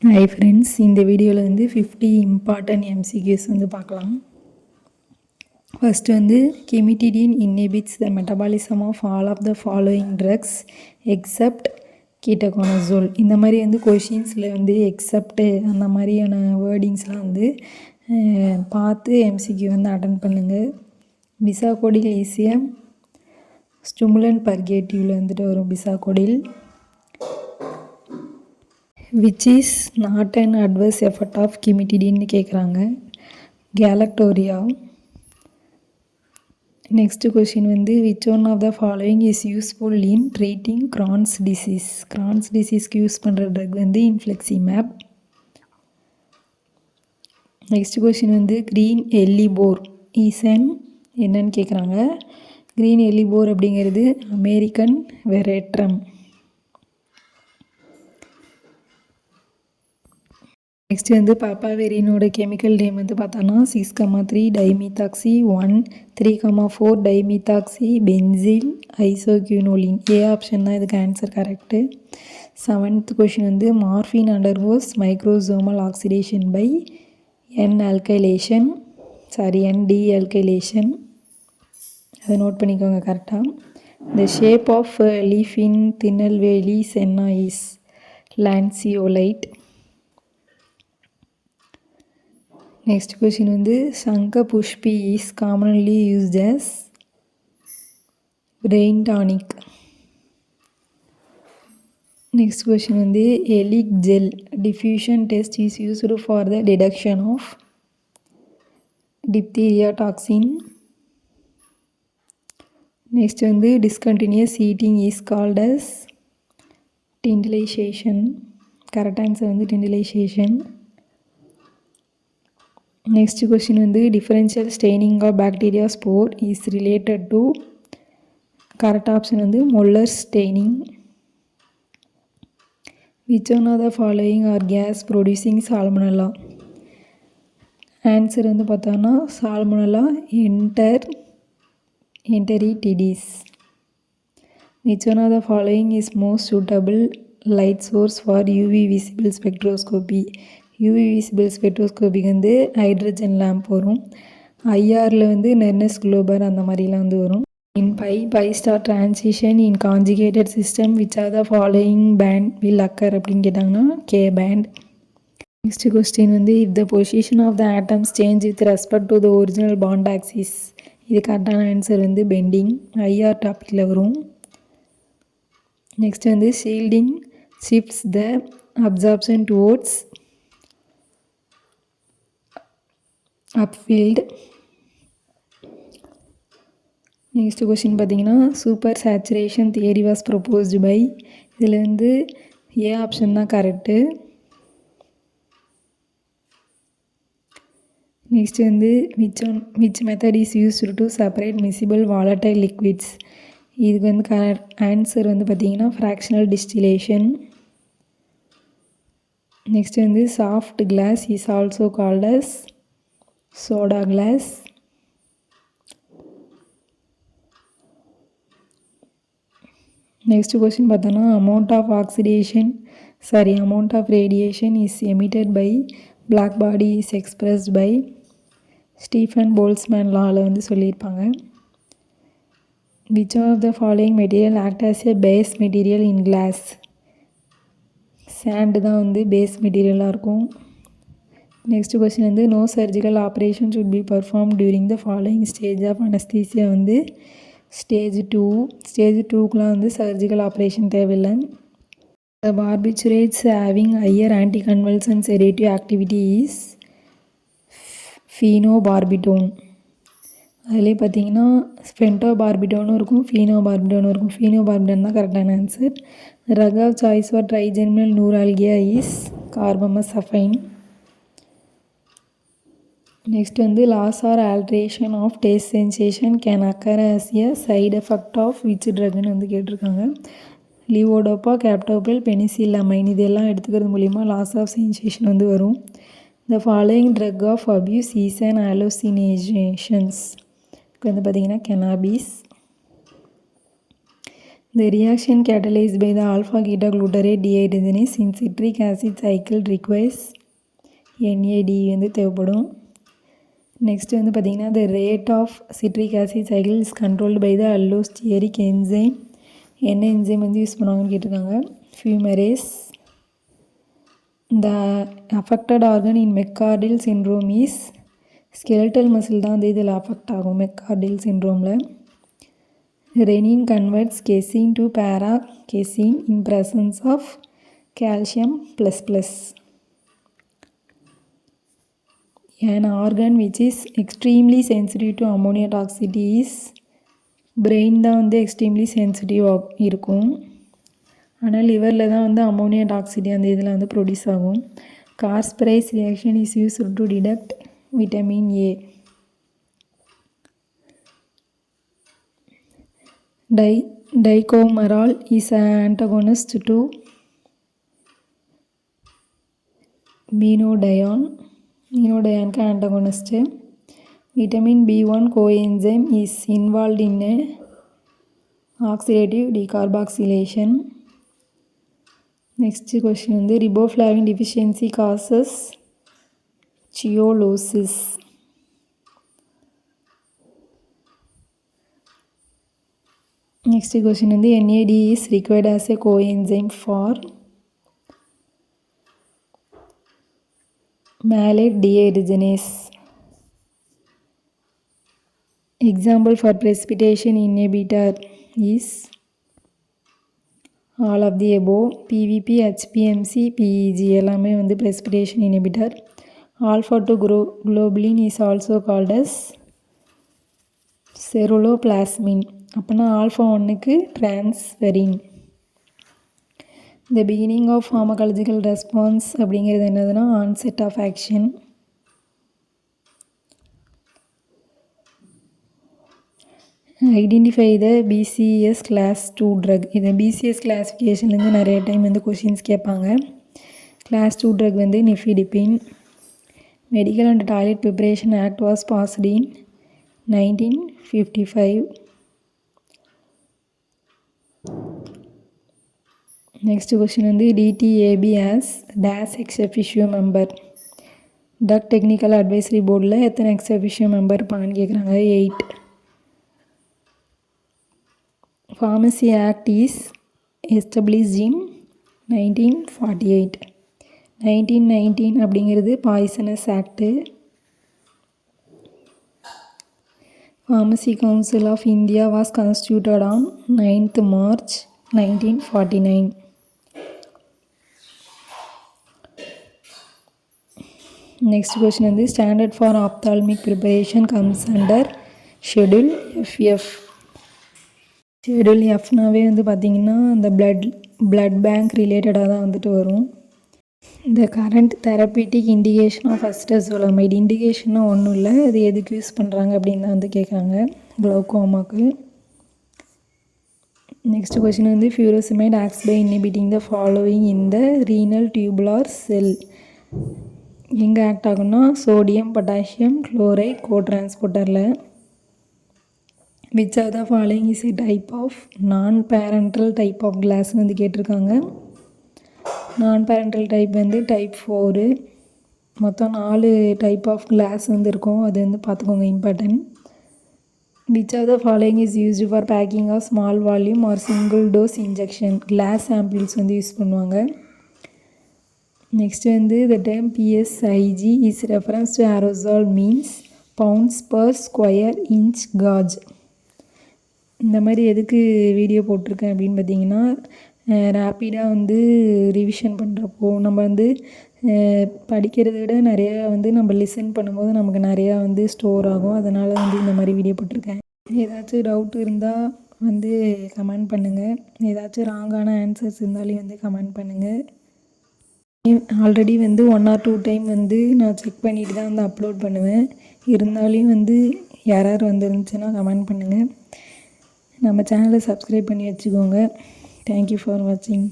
Hi friends, இந்த வீடியோவில் வந்து 50 இம்பார்ட்டன்ட் எம்சிக்யூஸ் வந்து பார்க்கலாம். ஃபஸ்ட்டு வந்து cimetidine inhibits the metabolism of all of the following drugs except ketoconazole. இந்த மாதிரி வந்து கொஷின்ஸில் வந்து எக்ஸப்ட்டு அந்த மாதிரியான வேர்டிங்ஸ்லாம் வந்து பார்த்து எம்சிக்யூ வந்து அட்டன் பண்ணுங்கள். பிசாகோடில் ஈஸியாக ஸ்டிமுலன்ட் பர்கேட்டிவில் வந்துட்டு வரும். Bisacodyl which is not an adverse effect of கிமிட்டிடின்னு கேட்குறாங்க. கேலக்டோரியா. நெக்ஸ்ட் கொஷின் வந்து which one of the following is useful in treating Crohn's disease. Crohn's டிசீஸ்க்கு யூஸ் பண்ணுற ட்ரக் வந்து இன்ஃப்ளெக்சிமேப். நெக்ஸ்ட் கொஷின் வந்து க்ரீன் எல்லிபோர் ஈசன் என்னன்னு கேட்குறாங்க. க்ரீன் எல்லிபோர் அப்படிங்கிறது அமெரிக்கன் வெரேட்ரம். நெக்ஸ்ட் வந்து பாப்பாவெரினோட கெமிக்கல் நேம் வந்து பார்த்தோன்னா 6,3 டைமீத்தாக்சி 1 3,4 டைமீத்தாக்சி பென்சில் ஐசோக்யூனோலின். ஏ ஆப்ஷன் தான் இதுக்கு ஆன்சர் கரெக்டு. 7th கொஷின் வந்து morphine undergoes microsomal oxidation by N dealkylation. அதை நோட் பண்ணிக்கோங்க கரெக்டாக. The shape of leaf in Tirunelveli senna is lanceolate. Next question வந்து Shankhpushpi is commonly used as brain tonic. Next question வந்து Elek gel diffusion test is used for the detection of diphtheria toxin. Next வந்து discontinuous heating is called as tyndallisation. Correct answer வந்து tyndallisation. Next question வந்து differential staining of bacteria spore is related to. Correct option வந்து moeller staining. Which one of the following are gas producing salmonella. Answer வந்து பார்த்தோன்னா salmonella enteritidis. Which one of the following is most suitable light source for UV visible spectroscopy. UV visible ஸ்பெக்ட்ரோஸ்கோபிக்கு வந்து hydrogen lamp வரும். ஐஆரில் வந்து நெர்னஸ் குளோபர் அந்த மாதிரிலாம் வந்து வரும். In pi star transition in conjugated system which are the following band will occur அப்படின்னு கேட்டாங்கன்னா கே பேண்ட். நெக்ஸ்ட் கொஸ்டின் வந்து if the position of the atoms change with respect to the original bond axis. இது கரெக்டான answer வந்து bending. IR டாப்பிக்கில் வரும். Next வந்து shielding shifts the absorption towards upfield. Next question பார்த்தீங்கன்னா super saturation theory was proposed by. இதில் வந்து A option தான் கரெக்டு. நெக்ஸ்ட் வந்து which method is used to separate miscible volatile liquids. இதுக்கு வந்து ஆன்சர் வந்து பார்த்தீங்கன்னா ஃப்ராக்ஷனல் டிஸ்டிலேஷன். நெக்ஸ்ட் வந்து soft glass is also called as soda glass. Next question பார்த்தோன்னா amount of radiation is emitted by black body is expressed by Stefan Boltzmann லாவில் வந்து சொல்லியிருப்பாங்க. Which of the following material act as a base material in glass. Sand தான் வந்து base மெட்டீரியலாக இருக்கும். Next question வந்து no surgical operation should be performed during the following stage of anaesthesia வந்து stage 2க்குலாம் வந்து சர்ஜிக்கல் ஆப்ரேஷன் தேவையில்லை. The barbiturates having higher anti convulsant sedative activity is phenobarbitone. அதிலே பார்த்தீங்கன்னா ஸ்பென்டோபார்பிட்டோனும் இருக்கும், ஃபீனோபார்பிட்டோனும் இருக்கும். ஃபீனோபார்பிட்டோன் தான் கரெக்டான answer. Drug of choice for trigeminal neuralgia is கார்பமசஃபைன். Next வந்து loss or alteration of taste sensation can occur as a side effect of which ட்ரக்னு வந்து கேட்டிருக்காங்க. லிவோடோப்பா, கேப்டோபில், பெனிசிலமைன் இதெல்லாம் எடுத்துக்கிறது மூலிமா லாஸ் ஆஃப் சென்சேஷன் வந்து வரும். The following drug of abuse is and hallucinations வந்து பார்த்திங்கன்னா cannabis. The reaction catalyzed by the alpha-ketoglutarate dehydrogenase in citric acid cycle requires NAD வந்து தேவைப்படும். நெக்ஸ்ட் வந்து பார்த்திங்கன்னா the rate of citric acid cycle is controlled by the allosteric enzyme. என்ன enzyme வந்து use பண்ணுவாங்கன்னு கேட்டிருக்காங்க. fumarase. The affected organ in McArdle syndrome is skeletal muscle தான் வந்து இதில் அஃபெக்ட் ஆகும் McArdle syndromeல. Renin converts casein to para-casein in presence of calcium ++. An organ which is extremely sensitive to ammonia toxicity is brain தான் வந்து extremely sensitive இருக்கும். ஆனால் லிவரில் தான் வந்து அம்மோனியா டாக்ஸிட்டி அந்த இதில் வந்து ப்ரொடியூஸ் ஆகும். Carr Price reaction is used to detect vitamin A. Dicoumarol is antagonist to மீனோடயானுக்கு antagonist. Vitamin B1 coenzyme is involved in oxidative decarboxylation. Next question வந்து riboflavin deficiency causes cheilosis. Next question வந்து NAD is required as a coenzyme for malate dehydrogenase. Example for precipitation inhibitor is all of the above. PVP, HPMC, PEG எல்லாமே வந்து precipitation inhibitor. Alpha 2 globulin is also called as ceruloplasmin. அப்போனா alpha 1க்கு transferrin. The beginning of pharmacological response அப்படிங்கிறது என்னதுன்னா onset of action. Identify the BCS class 2 drug. இது BCS கிளாஸிஃபிகேஷன்லேருந்து நிறைய time வந்து கொஷின்ஸ் கேட்பாங்க. கிளாஸ் 2 ட்ரக் வந்து nifedipine. Medical and toilet preparation act was passed in 1955. Next question வந்து DTAB ஆஸ் டேஸ் ex officio member. Drug technical advisory போர்டில் எத்தனை எக்ஸ் அஃபிஷியோ மெம்பர் இருப்பாங்கன்னு கேட்குறாங்க. 8. Pharmacy Act is established in 1948. 1919 அப்படிங்கிறது poisonous act. Pharmacy Council of India was constituted on 9th March 1949. Next question வந்து standard for ophthalmic preparation comes under schedule FF. Schedule எஃப்னாவே வந்து பார்த்திங்கன்னா இந்த பிளட் பேங்க் ரிலேட்டடாக தான் வந்துட்டு வரும். இந்த கரண்ட் தெரப்பீட்டிக் இண்டிகேஷன் ஆஃப் அசிட்டசோலமைடு. இண்டிகேஷனாக ஒன்றும் இல்லை, அது எதுக்கு யூஸ் பண்ணுறாங்க அப்படின்னு தான் வந்து கேட்குறாங்க குளோக்கோமாக்கு. நெக்ஸ்ட் கொஸ்டின் வந்து furosemide acts by inhibiting the following in the renal tubular cell. எங்கே ஆக்ட் ஆகும்னா சோடியம் பொட்டாசியம் குளோரைட் கோ டிரான்ஸ்போர்ட்டரில். Which of the following is a type of non parenteral type of glass வந்து கேட்டிருக்காங்க. நான் parenteral type வந்து type 4. மொத்தம் 4 type of glass வந்து இருக்கும், அது வந்து பார்த்துக்கோங்க important. Which of the following is used for packing of small volume or single dose injection. Glass ampoules வந்து யூஸ் பண்ணுவாங்க. நெக்ஸ்ட் வந்து the term PSIG is reference to aerosol means pounds per square inch gauge. இந்த மாதிரி எதுக்கு video போட்டிருக்கேன் அப்படின்னு பார்த்தீங்கன்னா ரேப்பிடாக வந்து ரிவிஷன் பண்ணுறப்போ நம்ம வந்து படிக்கிறத விட நிறையா வந்து நம்ம லிசன் பண்ணும்போது நமக்கு நிறையா வந்து ஸ்டோர் ஆகும். அதனால் வந்து இந்த மாதிரி வீடியோ போட்டிருக்கேன். ஏதாச்சும் டவுட் இருந்தால் வந்து கமெண்ட் பண்ணுங்கள். ஏதாச்சும் ராங்கான ஆன்சர்ஸ் இருந்தாலும் வந்து கமெண்ட் பண்ணுங்கள். ஆல்ரெடி வந்து 1 or 2 டைம் வந்து நான் செக் பண்ணிவிட்டு தான் வந்து அப்லோட் பண்ணுவேன். இருந்தாலும் வந்து யாரார் வந்துருந்துச்சுன்னா கமெண்ட் பண்ணுங்கள். நம்ம சேனலை சப்ஸ்கிரைப் பண்ணி வச்சுக்கோங்க. தேங்க்யூ ஃபார் வாட்சிங்.